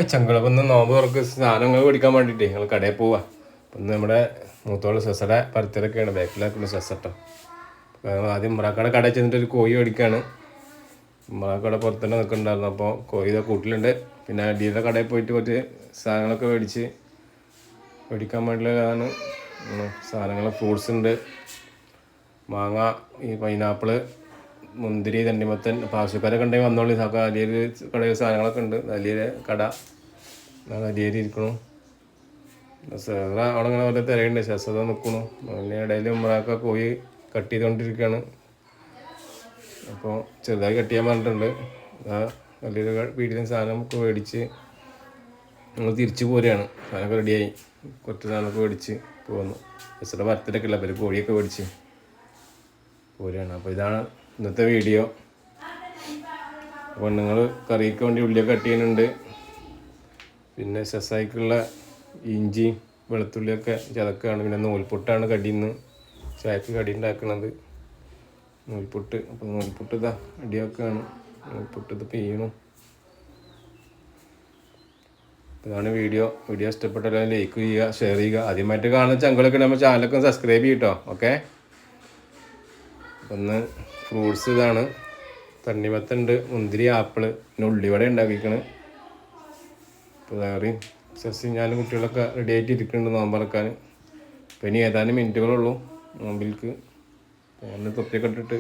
ചങ്കളപ്പം ഒന്ന് നോമ്പ് തുറക്ക് സാധനങ്ങൾ മേടിക്കാൻ വേണ്ടിയിട്ടേ ഞങ്ങൾ കടയിൽ പോവാ. അപ്പം നമ്മുടെ മൂത്തോള് സെസയുടെ പരത്തിലൊക്കെയാണ് ബാക്കിലാക്കുന്ന സെസട്ടോ. ഞങ്ങൾ ആദ്യം ഇമ്രാക്കട കടയിൽ ചെന്നിട്ട് ഒരു കോഴി മേടിക്കുകയാണ്. ഇമ്രാക്കട പുറത്തന്നെ നിൽക്കുന്നുണ്ടായിരുന്നു. അപ്പോൾ കോഴി ഇതാ കൂട്ടിലുണ്ട്. പിന്നെ അടിയുടെ കടയിൽ പോയിട്ട് കുറച്ച് സാധനങ്ങളൊക്കെ മേടിക്കാൻ വേണ്ടിയിട്ടാണ് സാധനങ്ങൾ. ഫ്രൂട്ട്സ് ഉണ്ട്, മാങ്ങ, ഈ പൈനാപ്പിള്, മുന്തിരി, തണ്ണിമത്തൻ. അപ്പോൾ ആവശ്യക്കാരൊക്കെ ഉണ്ടെങ്കിൽ വന്നോളി. അരിയര് കടയിൽ സാധനങ്ങളൊക്കെ ഉണ്ട്. വലിയ കട അരിയരി ഇരിക്കണു. സെസ അവിടെ ഇങ്ങനെ വല്ല തിരയുണ്ട്. സെസത നിൽക്കണു. അതിൻ്റെ ഇടയിൽ ഉമ്രാക്ക കോഴി കട്ട് ചെയ്തുകൊണ്ടിരിക്കുകയാണ്. അപ്പോൾ ചെറുതായി കട്ട് ചെയ്യാൻ പറഞ്ഞിട്ടുണ്ട്. വലിയൊരു വീട്ടിലും സാധനമൊക്കെ മേടിച്ച് നമ്മൾ തിരിച്ചു പോരുകയാണ്. സാധനമൊക്കെ റെഡിയായി. കുറച്ച് സാധനമൊക്കെ മേടിച്ച് പോന്നു. സെസയുടെ പരത്തിലൊക്കെ ഉള്ള പേര് കോഴിയൊക്കെ മേടിച്ച് പോരുകയാണ്. അപ്പോൾ ഇതാണ് ഇന്നത്തെ വീഡിയോ. പെണ്ണുങ്ങൾ കറിക്ക് വേണ്ടി ഉള്ളിയൊക്കെ കട്ട് ചെയ്യുന്നുണ്ട്. പിന്നെ സെസായിക്കുള്ള ഇഞ്ചിയും വെളുത്തുള്ളിയൊക്കെ ചതക്കുകയാണ്. പിന്നെ നൂൽപുട്ടാണ് കടിയിൽ ചായക്ക് കടി ഉണ്ടാക്കുന്നത്. നൂൽപുട്ട്. അപ്പോൾ നൂൽപുട്ട് ഇതാ അടിയൊക്കെയാണ്. നൂൽപുട്ട് ഇത് പെയ്യണം. ഇതാണ് വീഡിയോ ഇഷ്ടപ്പെട്ടാലും ലൈക്ക് ചെയ്യുക, ഷെയർ ചെയ്യുക. ആദ്യമായിട്ട് കാണുന്ന ചങ്കളൊക്കെ നമ്മൾ ചാനലൊക്കെ സബ്സ്ക്രൈബ് ചെയ്യട്ടോ. ഓക്കെ. ഒന്ന് ഫ്രൂട്ട്സ് ഇതാണ്. തണ്ണിമത്തണ്ട്, മുന്തിരി, ആപ്പിള്, പിന്നെ ഉള്ളിവട ഉണ്ടാക്കിക്കണ്. ഇപ്പോൾ വേറെയും ഞാനും കുട്ടികളൊക്കെ റെഡി ആയിട്ട് ഇരിക്കുന്നുണ്ട് നോമ്പറക്കാൻ. അപ്പോൾ ഇനി ഏതാനും മിനിറ്റുകളുള്ളൂ നോമ്പിലേക്ക്. തൊപ്പിയൊക്കെ ഇട്ടിട്ട്